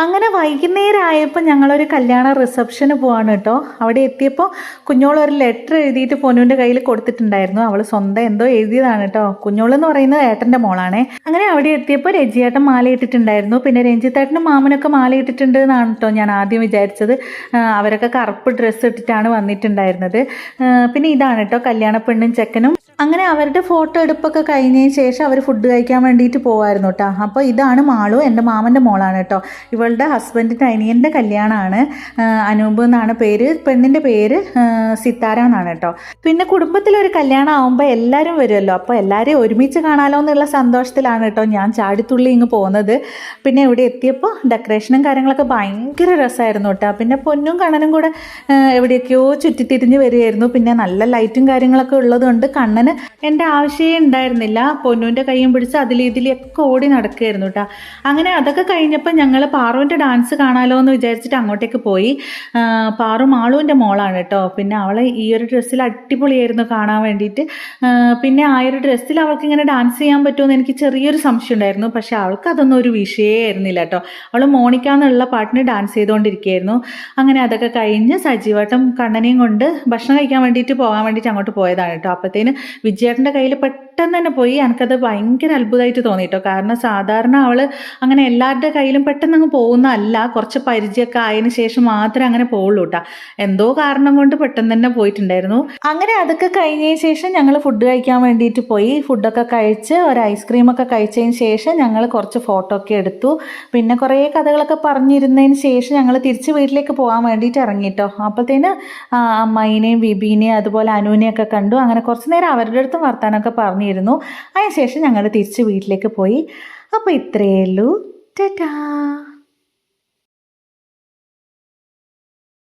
അങ്ങനെ വൈകുന്നേരം ആയപ്പോൾ ഞങ്ങളൊരു കല്യാണ റിസപ്ഷന് പോവാണ് കേട്ടോ. അവിടെ എത്തിയപ്പോൾ കുഞ്ഞോളൊരു ലെറ്റർ എഴുതിയിട്ട് പൊന്നുവിൻ്റെ കയ്യിൽ കൊടുത്തിട്ടുണ്ടായിരുന്നു. അവൾ സ്വന്തം എന്തോ എഴുതിയതാണ് കേട്ടോ. കുഞ്ഞോളെന്ന് പറയുന്നത് ഏട്ടൻ്റെ മോളാണേ. അങ്ങനെ അവിടെ എത്തിയപ്പോൾ രജിയേട്ടൻ മാല ഇട്ടിട്ടുണ്ടായിരുന്നു. പിന്നെ രഞ്ജിത്തേട്ടനും മാമനൊക്കെ മാല ഇട്ടിട്ടുണ്ട് എന്നാണ് കേട്ടോ ഞാൻ ആദ്യം വിചാരിച്ചത്. അവരൊക്കെ കറുപ്പ് ഡ്രസ്സ് ഇട്ടിട്ടാണ് വന്നിട്ടുണ്ടായിരുന്നത്. പിന്നെ ഇതാണ് കേട്ടോ കല്യാണ പെണ്ണും ചെക്കനും. അങ്ങനെ അവരുടെ ഫോട്ടോ എടുപ്പൊക്കെ കഴിഞ്ഞതിന് ശേഷം അവർ ഫുഡ് കഴിക്കാൻ വേണ്ടിയിട്ട് പോകായിരുന്നു കേട്ടോ. അപ്പോൾ ഇതാണ് മാളു, എൻ്റെ മാമൻ്റെ മോളാണ് കേട്ടോ. ഇവളുടെ ഹസ്ബൻഡിൻ്റെ അനിയൻ്റെ കല്യാണമാണ്. അനൂപ് എന്നാണ് പേര്, പെണ്ണിൻ്റെ പേര് സിത്താര എന്നാണ് കേട്ടോ. പിന്നെ കുടുംബത്തിലൊരു കല്യാണം ആകുമ്പോൾ എല്ലാവരും വരുമല്ലോ, അപ്പോൾ എല്ലാവരെയും ഒരുമിച്ച് കാണാമല്ലോ എന്നുള്ള സന്തോഷത്തിലാണ് കേട്ടോ ഞാൻ ചാടിത്തുള്ളി ഇങ്ങ് പോകുന്നത്. പിന്നെ ഇവിടെ എത്തിയപ്പോൾ ഡെക്കറേഷനും കാര്യങ്ങളൊക്കെ ഭയങ്കര രസമായിരുന്നു കേട്ടോ. പിന്നെ പൊന്നും കണ്ണനും കൂടെ എവിടെയൊക്കെയോ ചുറ്റിത്തിരിഞ്ഞ് വരികയായിരുന്നു. പിന്നെ നല്ല ലൈറ്റും കാര്യങ്ങളൊക്കെ ഉള്ളതുകൊണ്ട് കണ്ണന് എൻ്റെ ആവശ്യമേ ഉണ്ടായിരുന്നില്ല. പൊന്നുവിൻ്റെ കൈയും പിടിച്ച് ഇതിലൊക്കെ ഓടി നടക്കുകയായിരുന്നു കേട്ടോ. അങ്ങനെ അതൊക്കെ കഴിഞ്ഞപ്പോൾ ഞങ്ങൾ പാറുവിൻ്റെ ഡാൻസ് കാണാമല്ലോ എന്ന് വിചാരിച്ചിട്ട് അങ്ങോട്ടേക്ക് പോയി. പാറു മാളുവിൻ്റെ മോളാണ് കേട്ടോ. പിന്നെ അവൾ ഈ ഒരു ഡ്രസ്സിൽ അടിപൊളിയായിരുന്നു കാണാൻ വേണ്ടിയിട്ട്. പിന്നെ ആ ഒരു ഡ്രസ്സിൽ അവൾക്ക് ഇങ്ങനെ ഡാൻസ് ചെയ്യാൻ പറ്റുമെന്ന് എനിക്ക് ചെറിയൊരു സംശയം ഉണ്ടായിരുന്നു. പക്ഷേ അവൾക്ക് അതൊന്നും ഒരു വിഷയമായിരുന്നില്ല കേട്ടോ. അവൾ മോണിക്ക എന്നുള്ള പാട്ടിന് ഡാൻസ് ചെയ്തുകൊണ്ടിരിക്കുകയായിരുന്നു. അങ്ങനെ അതൊക്കെ കഴിഞ്ഞ് സജീവട്ടം കണ്ണനെയും കൊണ്ട് ഭക്ഷണം കഴിക്കാൻ വേണ്ടിയിട്ട് പോകാൻ വേണ്ടിയിട്ട് അങ്ങോട്ട് പോയതാണ് കേട്ടോ. അപ്പോഴത്തേന് വിജയേട്ടൻ്റെ കയ്യിൽ പെട്ടെന്ന് തന്നെ പോയി. എനിക്കത് ഭയങ്കര അത്ഭുതമായിട്ട് തോന്നിട്ടോ. കാരണം സാധാരണ അവൾ അങ്ങനെ എല്ലാവരുടെ കയ്യിലും പെട്ടെന്ന് അങ്ങ് പോകുന്നതല്ല, കുറച്ച് പരിചയമൊക്കെ ആയതിനു ശേഷം മാത്രമേ അങ്ങനെ പോകുള്ളൂ കേട്ടോ. എന്തോ കാരണം കൊണ്ട് പെട്ടെന്ന് തന്നെ പോയിട്ടുണ്ടായിരുന്നു. അങ്ങനെ അതൊക്കെ കഴിഞ്ഞതിന് ശേഷം ഞങ്ങൾ ഫുഡ് കഴിക്കാൻ വേണ്ടിയിട്ട് പോയി. ഫുഡൊക്കെ കഴിച്ച് ഒരു ഐസ്ക്രീമൊക്കെ കഴിച്ചതിന് ശേഷം ഞങ്ങൾ കുറച്ച് ഫോട്ടോ ഒക്കെ എടുത്തു. പിന്നെ കുറേ കഥകളൊക്കെ പറഞ്ഞിരുന്നതിന് ശേഷം ഞങ്ങൾ തിരിച്ച് വീട്ടിലേക്ക് പോകാൻ വേണ്ടിയിട്ട് ഇറങ്ങിട്ടോ. അപ്പോഴത്തേന് അമ്മായിനെയും ബിബീനെയും അതുപോലെ അനുവിനെയൊക്കെ കണ്ടു. അങ്ങനെ കുറച്ച് നേരം അവരുടെ അടുത്തും വർത്താനമൊക്കെ പറഞ്ഞിരുന്നു. അതിനുശേഷം ഞങ്ങൾ തിരിച്ച് വീട്ടിലേക്ക് പോയി. അപ്പോൾ ഇത്രയേ ഉള്ളൂ. ടാറ്റാ.